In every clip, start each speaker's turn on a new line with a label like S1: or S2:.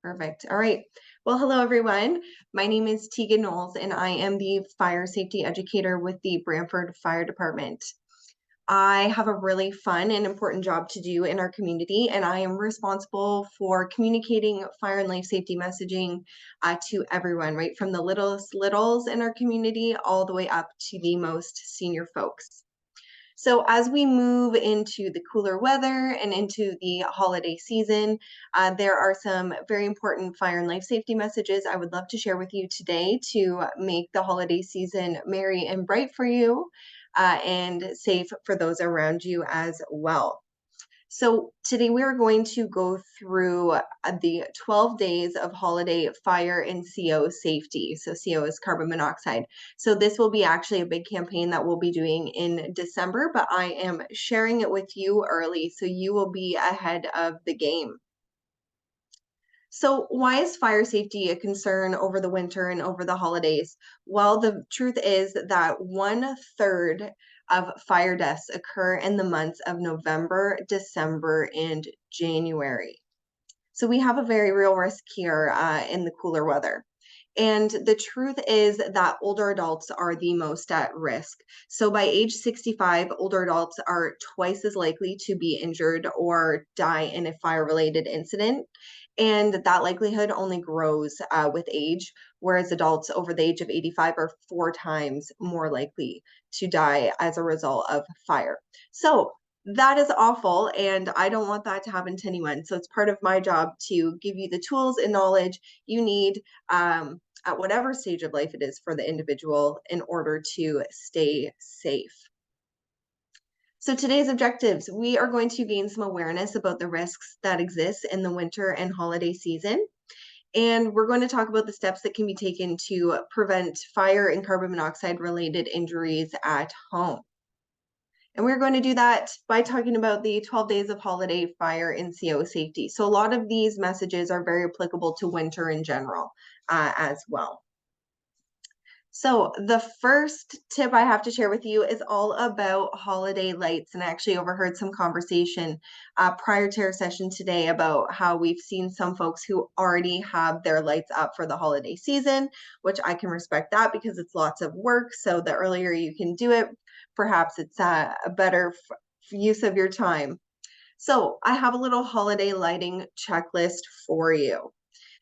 S1: Perfect. All right. Well, hello, everyone. My name is Tegan Knowles, and I am the fire safety educator with the Brantford Fire Department. I have a really fun and important job to do in our community, and I am responsible for communicating fire and life safety messaging to everyone, right from the littlest littles in our community all the way up to the most senior folks. So as we move into the cooler weather and into the holiday season, there are some very important fire and life safety messages I would love to share with you today to make the holiday season merry and bright for you and safe for those around you as well. So today we are going to go through the 12 days of holiday fire and CO safety. So CO is carbon monoxide. So this will be actually a big campaign that we'll be doing in December, but I am sharing it with you early so you will be ahead of the game. So why is fire safety a concern over the winter and over the holidays? Well, the truth is that 1/3 of fire deaths occur in the months of November, December, and January. So we have a very real risk here in the cooler weather. And the truth is that older adults are the most at risk. So by age 65, older adults are twice as likely to be injured or die in a fire-related incident. And that likelihood only grows with age, whereas adults over the age of 85 are 4 times more likely to die as a result of fire. So that is awful, and I don't want that to happen to anyone. So it's part of my job to give you the tools and knowledge you need at whatever stage of life it is for the individual in order to stay safe. So today's objectives, we are going to gain some awareness about the risks that exist in the winter and holiday season. And we're going to talk about the steps that can be taken to prevent fire and carbon monoxide related injuries at home. And we're going to do that by talking about the 12 days of holiday fire and CO safety. So a lot of these messages are very applicable to winter in general as well. So the first tip I have to share with you is all about holiday lights. And I actually overheard some conversation prior to our session today about how we've seen some folks who already have their lights up for the holiday season, which I can respect that because it's lots of work. So the earlier you can do it, perhaps it's a better use of your time. So I have a little holiday lighting checklist for you.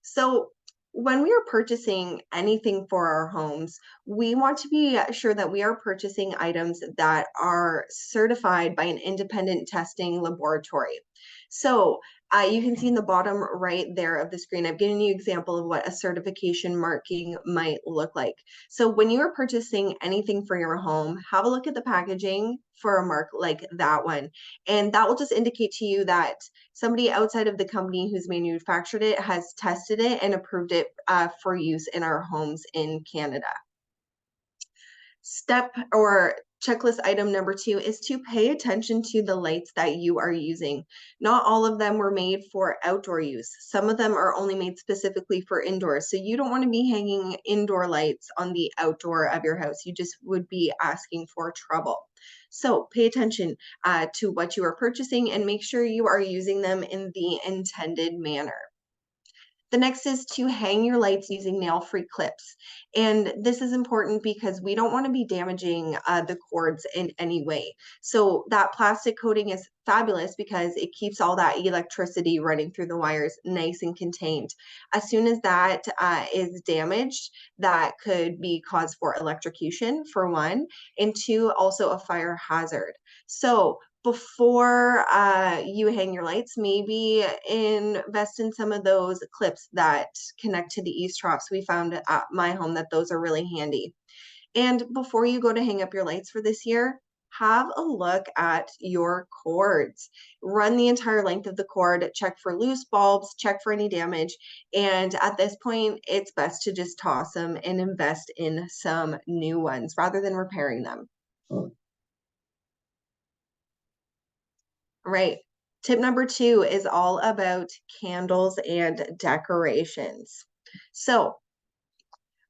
S1: So when we are purchasing anything for our homes, we want to be sure that we are purchasing items that are certified by an independent testing laboratory. So you can see in the bottom right there of the screen, I've given you an example of what a certification marking might look like. So when you are purchasing anything for your home, have a look at the packaging for a mark like that one. And that will just indicate to you that somebody outside of the company who's manufactured it has tested it and approved it for use in our homes in Canada. Step or checklist item number 2 is to pay attention to the lights that you are using. Not all of them were made for outdoor use. Some of them are only made specifically for indoors. So you don't want to be hanging indoor lights on the outdoor of your house. You just would be asking for trouble. So pay attention to what you are purchasing and make sure you are using them in the intended manner. The next is to hang your lights using nail-free clips. And this is important because we don't want to be damaging the cords in any way. So that plastic coating is fabulous because it keeps all that electricity running through the wires nice and contained. As soon as that is damaged, that could be cause for electrocution, for one, and two, also a fire hazard. So before you hang your lights, maybe invest in some of those clips that connect to the eaves troughs. We found at my home that those are really handy. And before you go to hang up your lights for this year, have a look at your cords. Run the entire length of the cord, check for loose bulbs, check for any damage. And at this point, it's best to just toss them and invest in some new ones rather than repairing them. Right. Tip number 2 is all about candles and decorations. So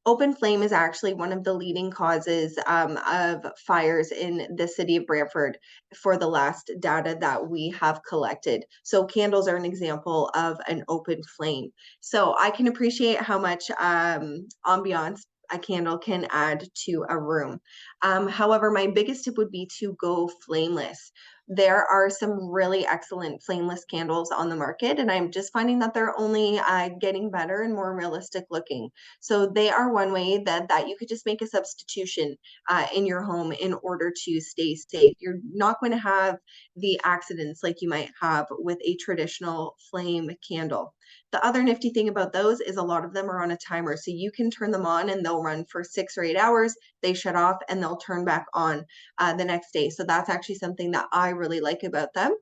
S1: Open flame is actually one of the leading causes of fires in the city of Brantford for the last data that we have collected. So candles are an example of an open flame. So I can appreciate how much ambiance a candle can add to a room. However, my biggest tip would be to go flameless. There are some really excellent flameless candles on the market, and I'm just finding that they're only getting better and more realistic looking. So they are one way that you could just make a substitution in your home in order to stay safe. You're not going to have the accidents like you might have with a traditional flame candle. The other nifty thing about those is a lot of them are on a timer. So you can turn them on and they'll run for 6 or 8 hours. They shut off and they'll turn back on the next day. So that's actually something that I really like about them.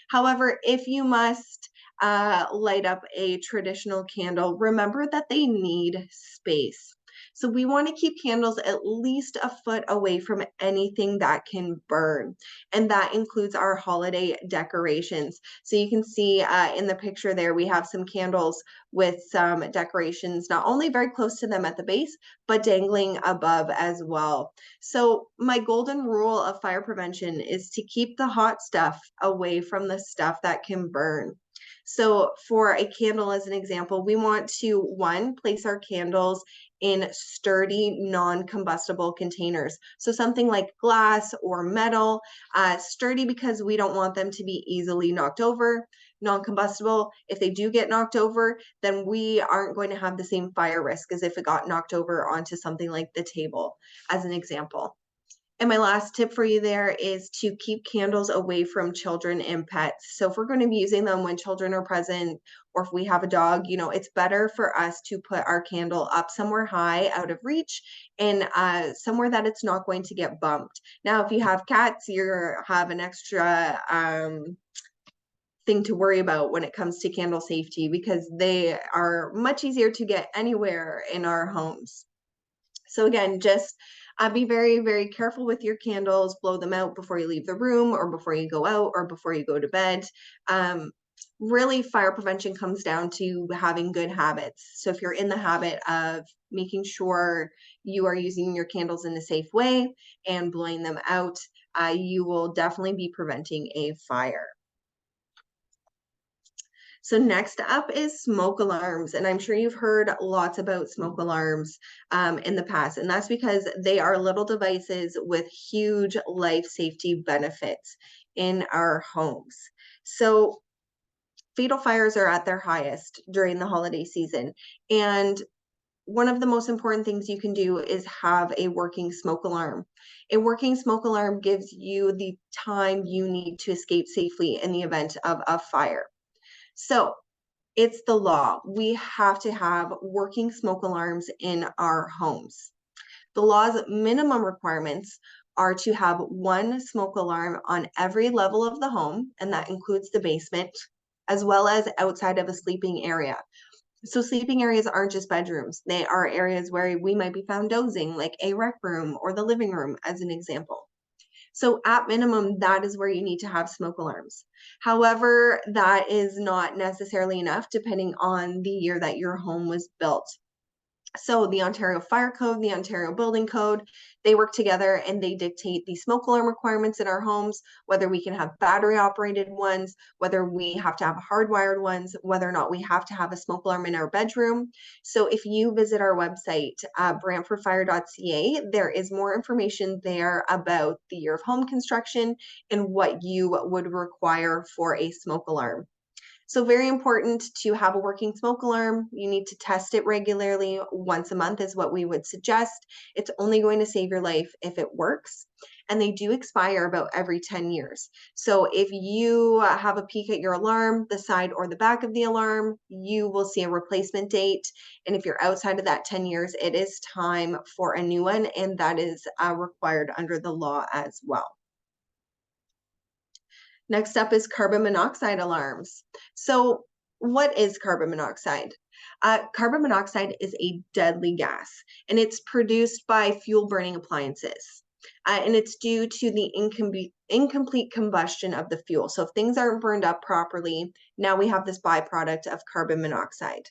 S1: However, if you must light up a traditional candle, remember that they need space. So we want to keep candles at least a foot away from anything that can burn. And that includes our holiday decorations. So you can see in the picture there, we have some candles with some decorations, not only very close to them at the base, but dangling above as well. So my golden rule of fire prevention is to keep the hot stuff away from the stuff that can burn. So for a candle, as an example, we want to, one, place our candles in sturdy, non-combustible containers. So something like glass or metal, sturdy because we don't want them to be easily knocked over. Non-combustible, if they do get knocked over, then we aren't going to have the same fire risk as if it got knocked over onto something like the table, as an example. And my last tip for you there is to keep candles away from children and pets. So if we're going to be using them when children are present, or if we have a dog, you know, it's better for us to put our candle up somewhere high out of reach and somewhere that it's not going to get bumped. Now, if you have cats, you have an extra thing to worry about when it comes to candle safety because they are much easier to get anywhere in our homes. So again, just be very, very careful with your candles. Blow them out before you leave the room or before you go out or before you go to bed. Really, fire prevention comes down to having good habits. So if you're in the habit of making sure you are using your candles in a safe way and blowing them out, you will definitely be preventing a fire. So next up is smoke alarms, and I'm sure you've heard lots about smoke alarms in the past, and that's because they are little devices with huge life safety benefits in our homes. So fatal fires are at their highest during the holiday season, and one of the most important things you can do is have a working smoke alarm. A working smoke alarm gives you the time you need to escape safely in the event of a fire. So it's the law. We have to have working smoke alarms in our homes. The law's minimum requirements are to have one smoke alarm on every level of the home, and that includes the basement, as well as outside of a sleeping area. So sleeping areas aren't just bedrooms. They are areas where we might be found dozing, like a rec room or the living room, as an example. So at minimum, that is where you need to have smoke alarms. However, that is not necessarily enough depending on the year that your home was built. So the Ontario Fire Code, the Ontario Building Code, they work together and they dictate the smoke alarm requirements in our homes, whether we can have battery operated ones, whether we have to have hardwired ones, whether or not we have to have a smoke alarm in our bedroom. So if you visit our website, brantfordfire.ca, there is more information there about the year of home construction and what you would require for a smoke alarm. So very important to have a working smoke alarm. You need to test it regularly. Once a month is what we would suggest. It's only going to save your life if it works. And they do expire about every 10 years. So if you have a peek at your alarm, the side or the back of the alarm, you will see a replacement date. And if you're outside of that 10 years, it is time for a new one. And that is required under the law as well. Next up is carbon monoxide alarms. So what is carbon monoxide? Carbon monoxide is a deadly gas, and it's produced by fuel burning appliances. and it's due to the incomplete combustion of the fuel. So if things aren't burned up properly, now we have this byproduct of carbon monoxide.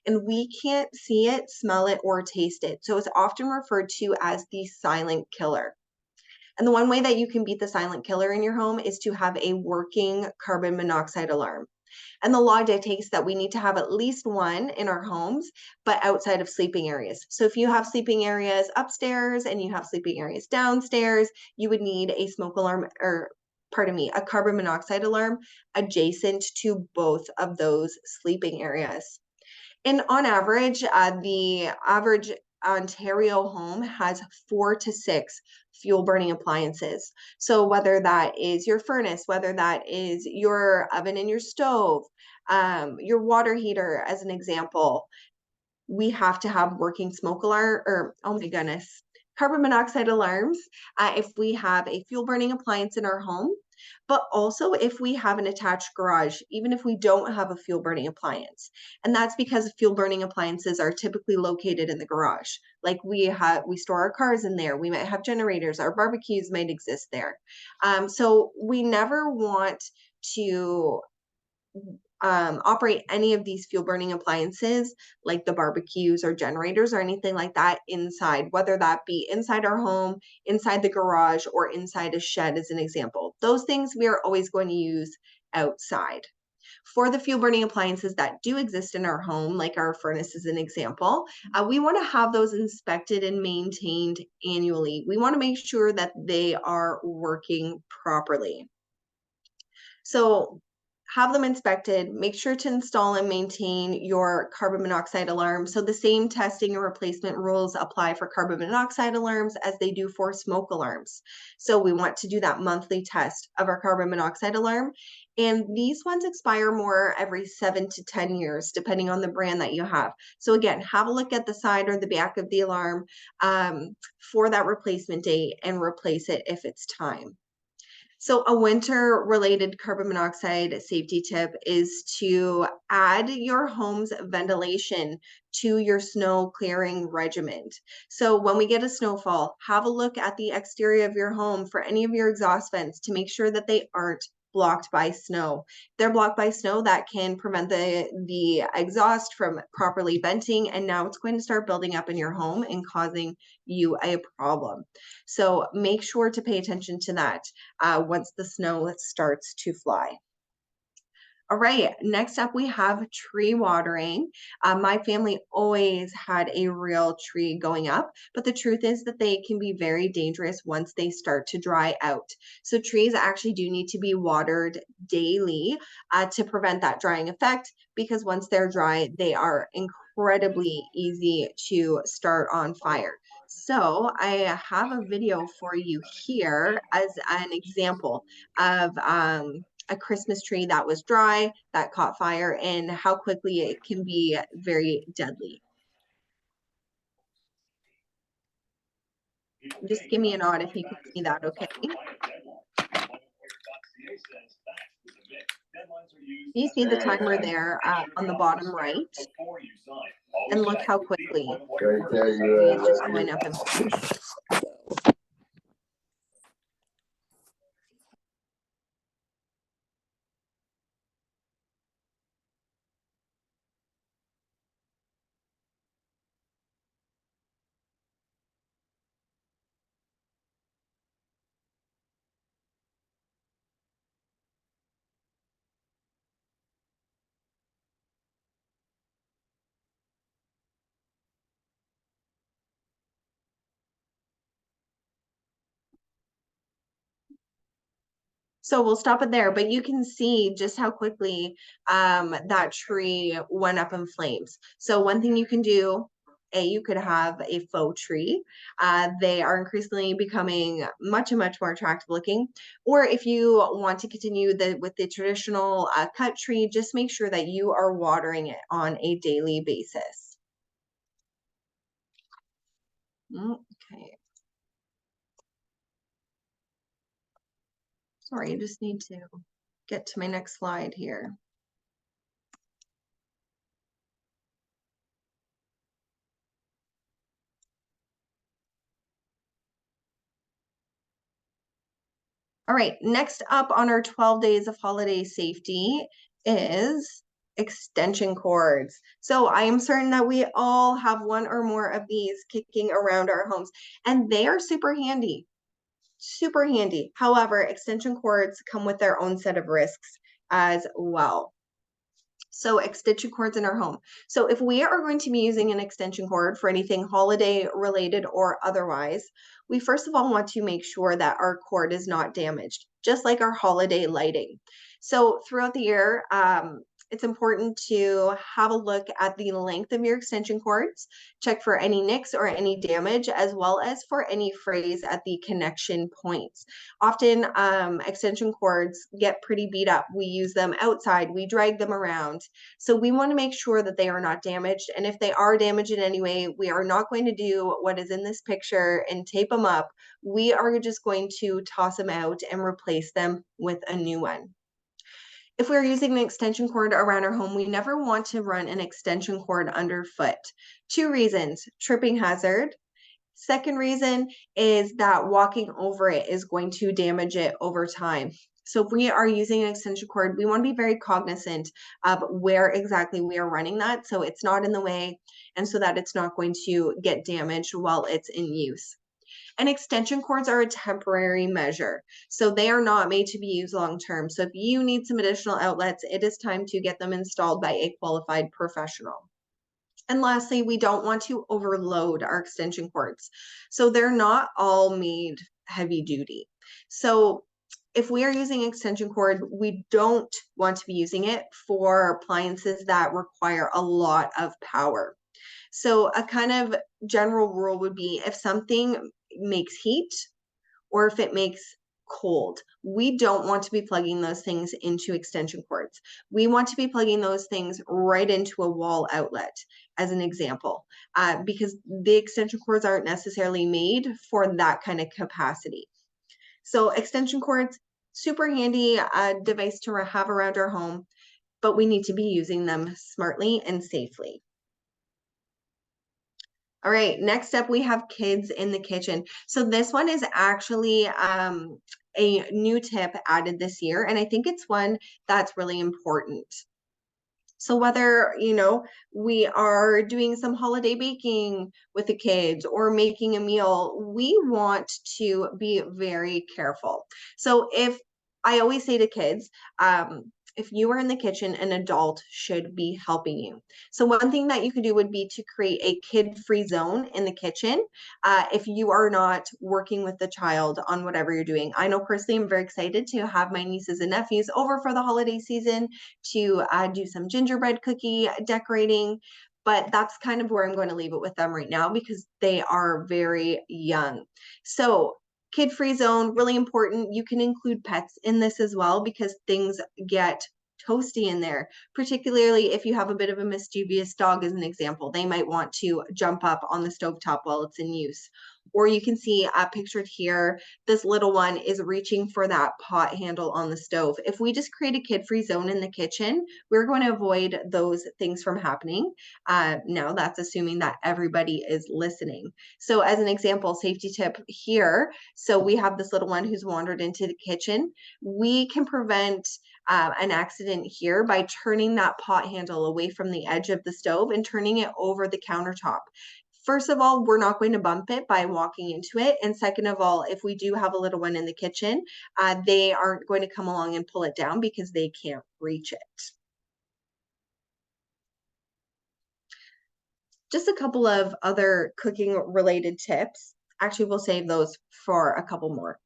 S1: And we can't see it, smell it, or taste it. So it's often referred to as the silent killer. And the one way that you can beat the silent killer in your home is to have a working carbon monoxide alarm. And the law dictates that we need to have at least one in our homes, but outside of sleeping areas. So if you have sleeping areas upstairs and you have sleeping areas downstairs, you would need a smoke alarm, or pardon me, a carbon monoxide alarm adjacent to both of those sleeping areas. And on average, the average Ontario home has 4 to 6 fuel burning appliances. So whether that is your furnace, whether that is your oven and your stove, your water heater, as an example, we have to have working smoke alarm, or oh my goodness, carbon monoxide alarms if we have a fuel burning appliance in our home, but also if we have an attached garage, even if we don't have a fuel burning appliance. And that's because fuel burning appliances are typically located in the garage. Like we store our cars in there. We might have generators. Our barbecues might exist there. So we never want to operate any of these fuel burning appliances like the barbecues or generators or anything like that inside, whether that be inside our home, inside the garage, or inside a shed, as an example. Those things we are always going to use outside. For the fuel burning appliances that do exist in our home, like our furnace as an example, we want to have those inspected and maintained annually. We want to make sure that they are working properly. So have them inspected, make sure to install and maintain your carbon monoxide alarm. So the same testing and replacement rules apply for carbon monoxide alarms as they do for smoke alarms. So we want to do that monthly test of our carbon monoxide alarm. And these ones expire more every 7 to 10 years, depending on the brand that you have. So again, have a look at the side or the back of the alarm for that replacement date and replace it if it's time. So a winter related carbon monoxide safety tip is to add your home's ventilation to your snow clearing regimen. So when we get a snowfall, have a look at the exterior of your home for any of your exhaust vents to make sure that they aren't blocked by snow. If they're blocked by snow, that can prevent the exhaust from properly venting, and now it's going to start building up in your home and causing you a problem. So make sure to pay attention to that once the snow starts to fly. All right, next up we have tree watering. My family always had a real tree going up, but the truth is that they can be very dangerous once they start to dry out. So trees actually do need to be watered daily to prevent that drying effect, because once they're dry, they are incredibly easy to start on fire. So I have a video for you here as an example of a Christmas tree that was dry, that caught fire, and how quickly it can be very deadly. Just give me a nod if you can see that, okay? You see the timer there on the bottom right, and look how quickly it's just going up in flames. So we'll stop it there, but you can see just how quickly that tree went up in flames. So one thing you can do, you could have a faux tree. They are increasingly becoming much more attractive looking. Or if you want to continue with the traditional cut tree, just make sure that you are watering it on a daily basis. Okay. Sorry, I just need to get to my next slide here. All right, next up on our 12 days of holiday safety is extension cords. So I am certain that we all have one or more of these kicking around our homes, and they are super handy. Super handy. However, extension cords come with their own set of risks as well. So extension cords in our home. So if we are going to be using an extension cord for anything holiday related or otherwise, we first of all want to make sure that our cord is not damaged, just like our holiday lighting. So throughout the year, it's important to have a look at the length of your extension cords, check for any nicks or any damage, as well as for any frays at the connection points. Often extension cords get pretty beat up. We use them outside, we drag them around. So we want to make sure that they are not damaged. And if they are damaged in any way, we are not going to do what is in this picture and tape them up. We are just going to toss them out and replace them with a new one. If we're using an extension cord around our home, we never want to run an extension cord underfoot. 2 reasons: tripping hazard. Second reason is that walking over it is going to damage it over time. So if we are using an extension cord, we want to be very cognizant of where exactly we are running that, so it's not in the way and so that it's not going to get damaged while it's in use. And extension cords are a temporary measure, so they are not made to be used long term. So if you need some additional outlets, it is time to get them installed by a qualified professional. And lastly, we don't want to overload our extension cords. So they're not all made heavy duty. So if we are using extension cord, we don't want to be using it for appliances that require a lot of power. So a kind of general rule would be if something makes heat or if it makes cold, we don't want to be plugging those things into extension cords. We want to be plugging those things right into a wall outlet, as an example, because the extension cords aren't necessarily made for that kind of capacity. So extension cords, super handy device to have around our home, but we need to be using them smartly and safely. All right, next up we have kids in the kitchen. So this one is actually a new tip added this year, and I think it's one that's really important. So whether, we are doing some holiday baking with the kids or making a meal, we want to be very careful. So I always say to kids, if you are in the kitchen, an adult should be helping you. So one thing that you could do would be to create a kid-free zone in the kitchen if you are not working with the child on whatever you're doing. I know personally I'm very excited to have my nieces and nephews over for the holiday season to do some gingerbread cookie decorating, but that's kind of where I'm going to leave it with them right now because they are very young. So kid-free zone, really important. You can include pets in this as well because things get toasty in there, particularly if you have a bit of a mischievous dog as an example. They might want to jump up on the stovetop while it's in use. Or you can see pictured here, this little one is reaching for that pot handle on the stove. If we just create a kid-free zone in the kitchen, we're going to avoid those things from happening. Now that's assuming that everybody is listening. So as an example, safety tip here, so we have this little one who's wandered into the kitchen. We can prevent an accident here by turning that pot handle away from the edge of the stove and turning it over the countertop. First of all, we're not going to bump it by walking into it. And second of all, if we do have a little one in the kitchen, they aren't going to come along and pull it down because they can't reach it. Just a couple of other cooking related tips. Actually, we'll save those for a couple more.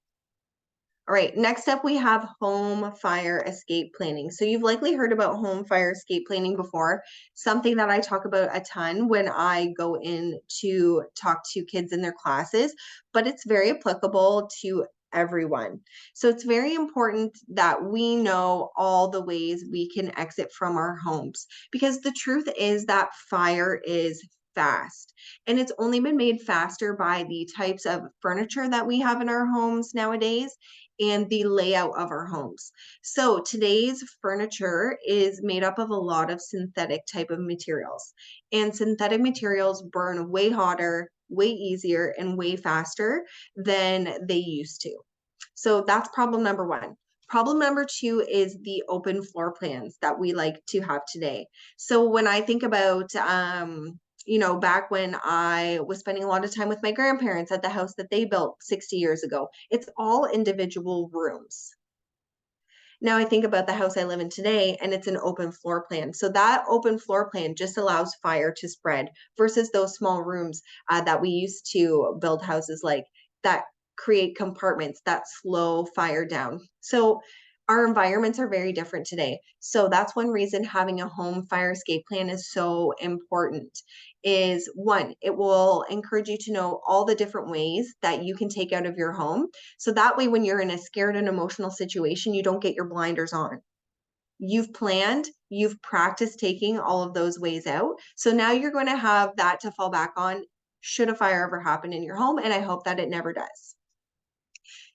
S1: All right, next up we have home fire escape planning. So you've likely heard about home fire escape planning before, something that I talk about a ton when I go in to talk to kids in their classes, but it's very applicable to everyone. So it's very important that we know all the ways we can exit from our homes because the truth is that fire is fast. And it's only been made faster by the types of furniture that we have in our homes nowadays and the layout of our homes. So today's furniture is made up of a lot of synthetic type of materials. And synthetic materials burn way hotter, way easier, and way faster than they used to. So that's problem number one. Problem number two is the open floor plans that we like to have today. So when I think about, back when I was spending a lot of time with my grandparents at the house that they built 60 years ago, it's all individual rooms. Now I think about the house I live in today and it's an open floor plan. So that open floor plan just allows fire to spread versus those small rooms that we used to build houses like that create compartments that slow fire down. So our environments are very different today. So that's one reason having a home fire escape plan is so important. Is one, it will encourage you to know all the different ways that you can take out of your home so that way, when you're in a scared and emotional situation, you don't get your blinders on. You've planned, you've practiced taking all of those ways out. So now you're going to have that to fall back on should a fire ever happen in your home. And I hope that it never does.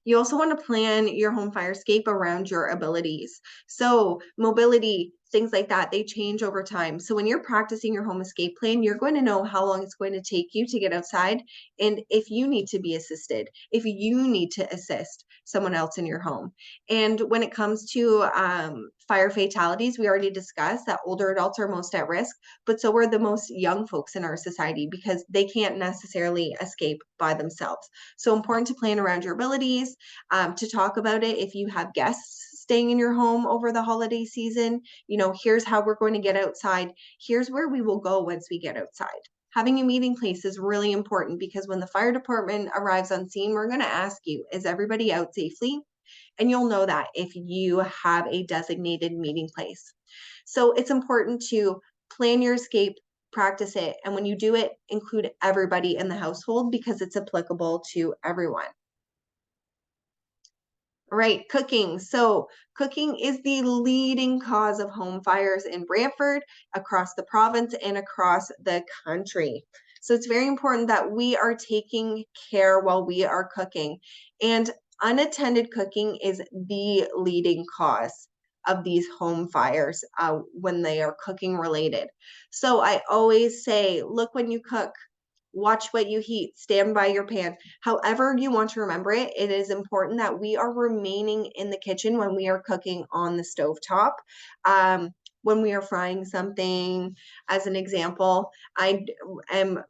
S1: You also want to plan your home fire escape around your abilities. So mobility, things like that, they change over time. So when you're practicing your home escape plan, you're going to know how long it's going to take you to get outside and if you need to be assisted, if you need to assist someone else in your home. And when it comes to fire fatalities, we already discussed that older adults are most at risk, but so are the most young folks in our society because they can't necessarily escape by themselves. So important to plan around your abilities, to talk about it if you have guests staying in your home over the holiday season. Here's how we're going to get outside. Here's where we will go once we get outside. Having a meeting place is really important because when the fire department arrives on scene, we're going to ask you, is everybody out safely? And you'll know that if you have a designated meeting place. So it's important to plan your escape, practice it, and when you do it, include everybody in the household because it's applicable to everyone. All right, cooking. So cooking is the leading cause of home fires in Brantford, across the province, and across the country. So it's very important that we are taking care while we are cooking. And unattended cooking is the leading cause of these home fires when they are cooking related. So I always say, look when you cook, watch what you heat, stand by your pan. However you want to remember it, it is important that we are remaining in the kitchen when we are cooking on the stovetop. When we are frying something, as an example, I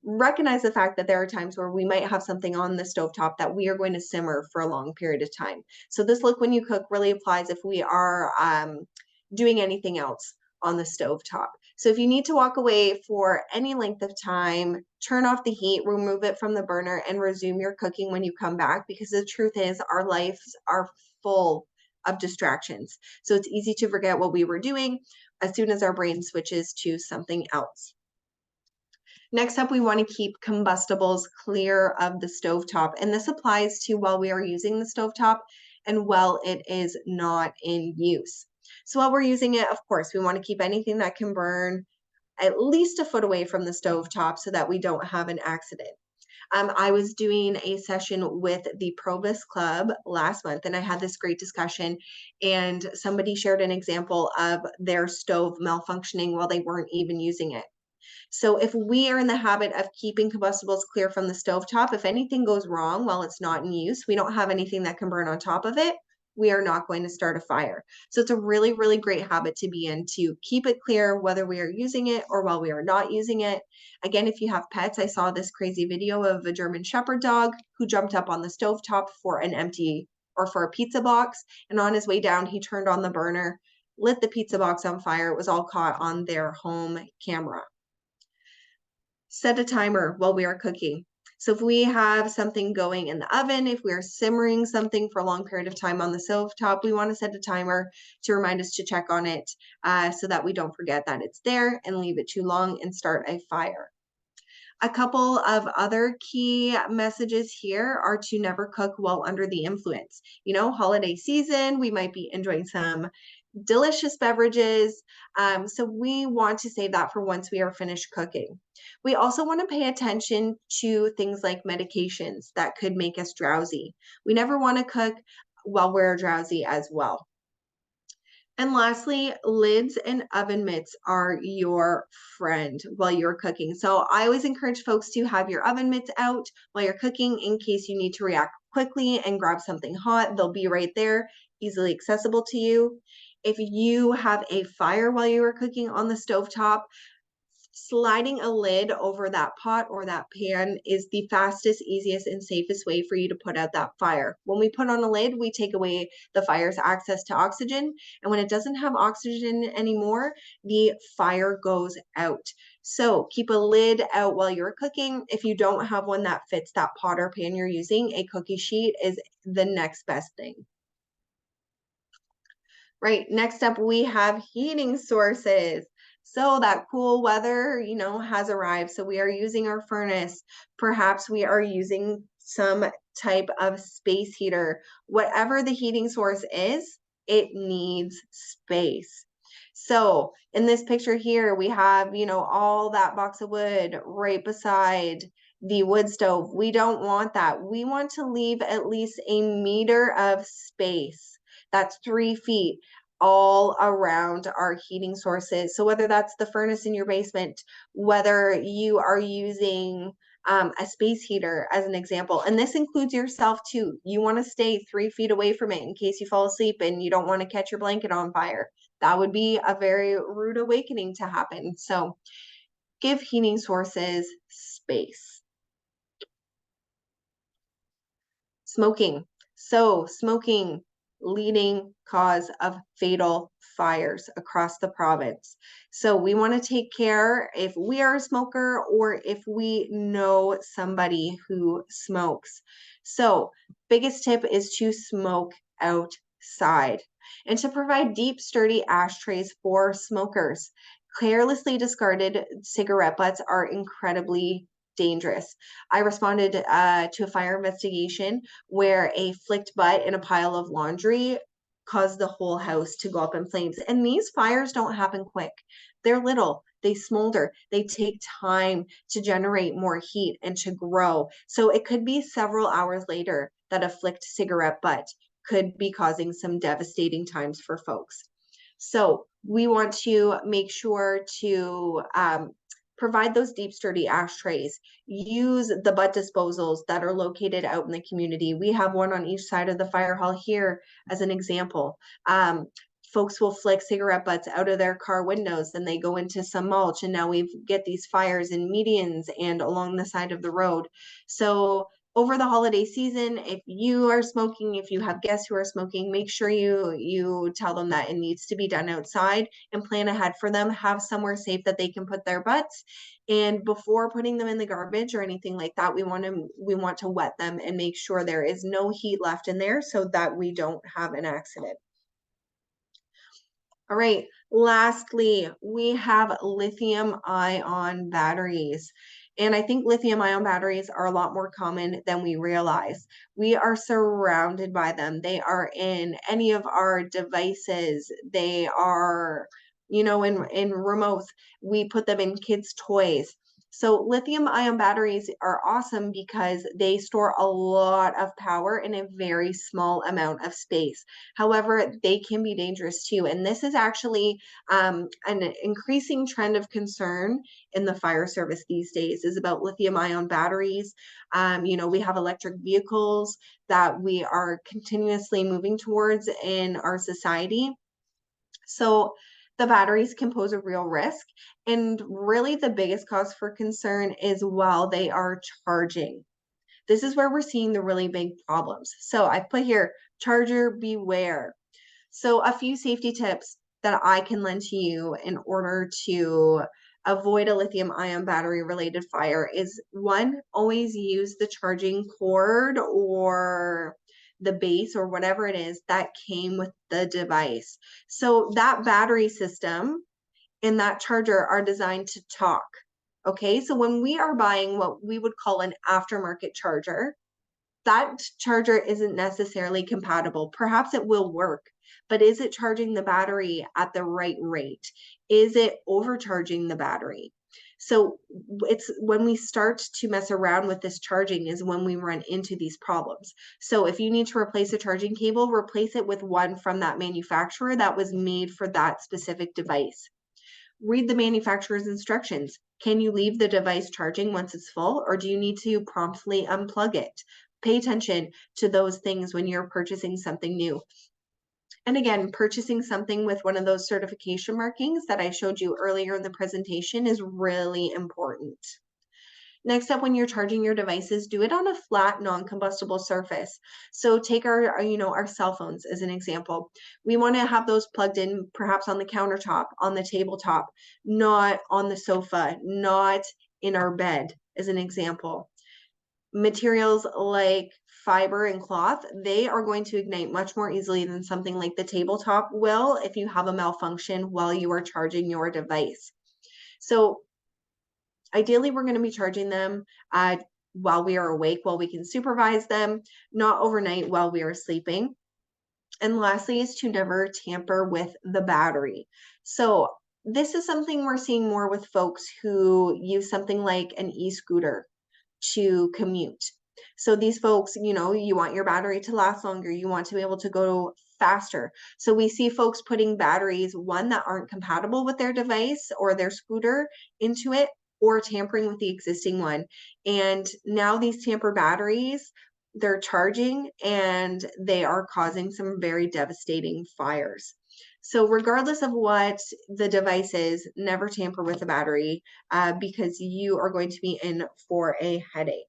S1: recognize the fact that there are times where we might have something on the stovetop that we are going to simmer for a long period of time. So this look when you cook really applies if we are doing anything else on the stovetop. So if you need to walk away for any length of time, turn off the heat, remove it from the burner, and resume your cooking when you come back, because the truth is our lives are full of distractions. So it's easy to forget what we were doing as soon as our brain switches to something else. Next up, we want to keep combustibles clear of the stovetop. And this applies to while we are using the stovetop and while it is not in use. So while we're using it, of course, we want to keep anything that can burn at least a foot away from the stovetop so that we don't have an accident. I was doing a session with the Provost Club last month, and I had this great discussion, and somebody shared an example of their stove malfunctioning while they weren't even using it. So if we are in the habit of keeping combustibles clear from the stovetop, if anything goes wrong while it's not in use, we don't have anything that can burn on top of it, we are not going to start a fire. So it's a really, really great habit to be in, to keep it clear whether we are using it or while we are not using it. Again, if you have pets, I saw this crazy video of a German Shepherd dog who jumped up on the stovetop for a pizza box. And on his way down, he turned on the burner, lit the pizza box on fire. It was all caught on their home camera. Set a timer while we are cooking. So if we have something going in the oven, if we're simmering something for a long period of time on the stovetop, we want to set a timer to remind us to check on it so that we don't forget that it's there and leave it too long and start a fire. A couple of other key messages here are to never cook while under the influence. Holiday season, we might be enjoying some delicious beverages. So we want to save that for once we are finished cooking. We also want to pay attention to things like medications that could make us drowsy. We never want to cook while we're drowsy as well. And lastly, lids and oven mitts are your friend while you're cooking. So I always encourage folks to have your oven mitts out while you're cooking in case you need to react quickly and grab something hot. They'll be right there, easily accessible to you. If you have a fire while you are cooking on the stovetop, sliding a lid over that pot or that pan is the fastest, easiest, and safest way for you to put out that fire. When we put on a lid, we take away the fire's access to oxygen. And when it doesn't have oxygen anymore, the fire goes out. So keep a lid out while you're cooking. If you don't have one that fits that pot or pan you're using, a cookie sheet is the next best thing. Right, next up we have heating sources. So that cool weather, has arrived. So we are using our furnace. Perhaps we are using some type of space heater. Whatever the heating source is, it needs space. So in this picture here, we have, all that box of wood right beside the wood stove. We don't want that. We want to leave at least a meter of space. That's 3 feet all around our heating sources. So whether that's the furnace in your basement, whether you are using a space heater as an example, and this includes yourself too. You want to stay 3 feet away from it in case you fall asleep and you don't want to catch your blanket on fire. That would be a very rude awakening to happen. So give heating sources space. Smoking. So smoking, leading cause of fatal fires across the province. So we want to take care if we are a smoker or if we know somebody who smokes. So biggest tip is to smoke outside and to provide deep, sturdy ashtrays for smokers. Carelessly discarded cigarette butts are incredibly dangerous. I responded to a fire investigation where a flicked butt in a pile of laundry caused the whole house to go up in flames. And these fires don't happen quick. They're little, they smolder, they take time to generate more heat and to grow. So it could be several hours later that a flicked cigarette butt could be causing some devastating times for folks. So we want to make sure to provide those deep, sturdy ashtrays. Use the butt disposals that are located out in the community. We have one on each side of the fire hall here as an example. Folks will flick cigarette butts out of their car windows, then they go into some mulch, and now we get these fires in medians and along the side of the road. So over the holiday season, if you are smoking, if you have guests who are smoking, make sure you tell them that it needs to be done outside and plan ahead for them. Have somewhere safe that they can put their butts. And before putting them in the garbage or anything like that, we want to wet them and make sure there is no heat left in there so that we don't have an accident. All right, lastly, we have lithium ion batteries. And I think lithium ion batteries are a lot more common than we realize. We are surrounded by them. They are in any of our devices. They are, in remotes. We put them in kids' toys. So lithium ion batteries are awesome because they store a lot of power in a very small amount of space. However, they can be dangerous too. And this is actually an increasing trend of concern in the fire service these days is about lithium ion batteries. We have electric vehicles that we are continuously moving towards in our society. So the batteries can pose a real risk. And really the biggest cause for concern is while they are charging. This is where we're seeing the really big problems. So I've put here, charger beware. So a few safety tips that I can lend to you in order to avoid a lithium ion battery related fire is one, always use the charging cord or the base or whatever it is that came with the device. So that battery system and that charger are designed to talk. Okay, so when we are buying what we would call an aftermarket charger, that charger isn't necessarily compatible. Perhaps it will work, but is it charging the battery at the right rate? Is it overcharging the battery? So it's when we start to mess around with this charging is when we run into these problems. So if you need to replace a charging cable, replace it with one from that manufacturer that was made for that specific device. Read the manufacturer's instructions. Can you leave the device charging once it's full, or do you need to promptly unplug it? Pay attention to those things when you're purchasing something new. And again, purchasing something with one of those certification markings that I showed you earlier in the presentation is really important. Next up, when you're charging your devices, do it on a flat, non-combustible surface. So take our cell phones as an example. We want to have those plugged in perhaps on the countertop, on the tabletop, not on the sofa, not in our bed as an example. Materials like fiber and cloth, they are going to ignite much more easily than something like the tabletop will if you have a malfunction while you are charging your device. So ideally, we're going to be charging them while we are awake, while we can supervise them, not overnight while we are sleeping. And lastly is to never tamper with the battery. So this is something we're seeing more with folks who use something like an e-scooter to commute. So these folks, you want your battery to last longer, you want to be able to go faster. So we see folks putting batteries, one, that aren't compatible with their device or their scooter into it, or tampering with the existing one. And now these tamper batteries, they're charging and they are causing some very devastating fires. So regardless of what the device is, never tamper with the battery because you are going to be in for a headache.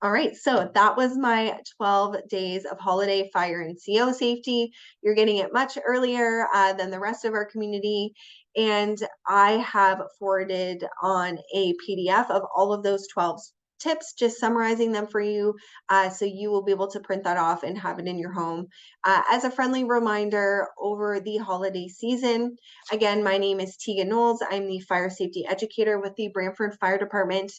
S1: All right, so that was my 12 days of holiday fire and CO safety. You're getting it much earlier than the rest of our community. And I have forwarded on a PDF of all of those 12 tips, just summarizing them for you. So you will be able to print that off and have it in your home. As a friendly reminder over the holiday season, again, my name is Tegan Knowles. I'm the fire safety educator with the Brantford Fire Department.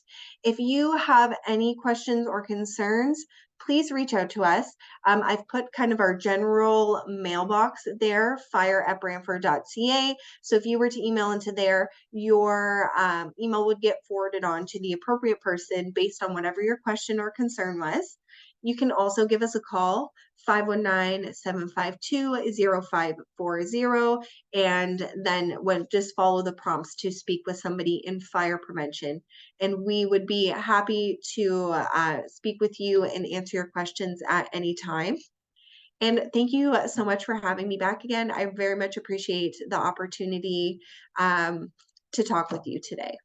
S1: If you have any questions or concerns, please reach out to us. I've put kind of our general mailbox there, fire@brantford.ca. So if you were to email into there, your email would get forwarded on to the appropriate person based on whatever your question or concern was. You can also give us a call, 519-752-0540, and then just follow the prompts to speak with somebody in fire prevention. And we would be happy to speak with you and answer your questions at any time. And thank you so much for having me back again. I very much appreciate the opportunity to talk with you today.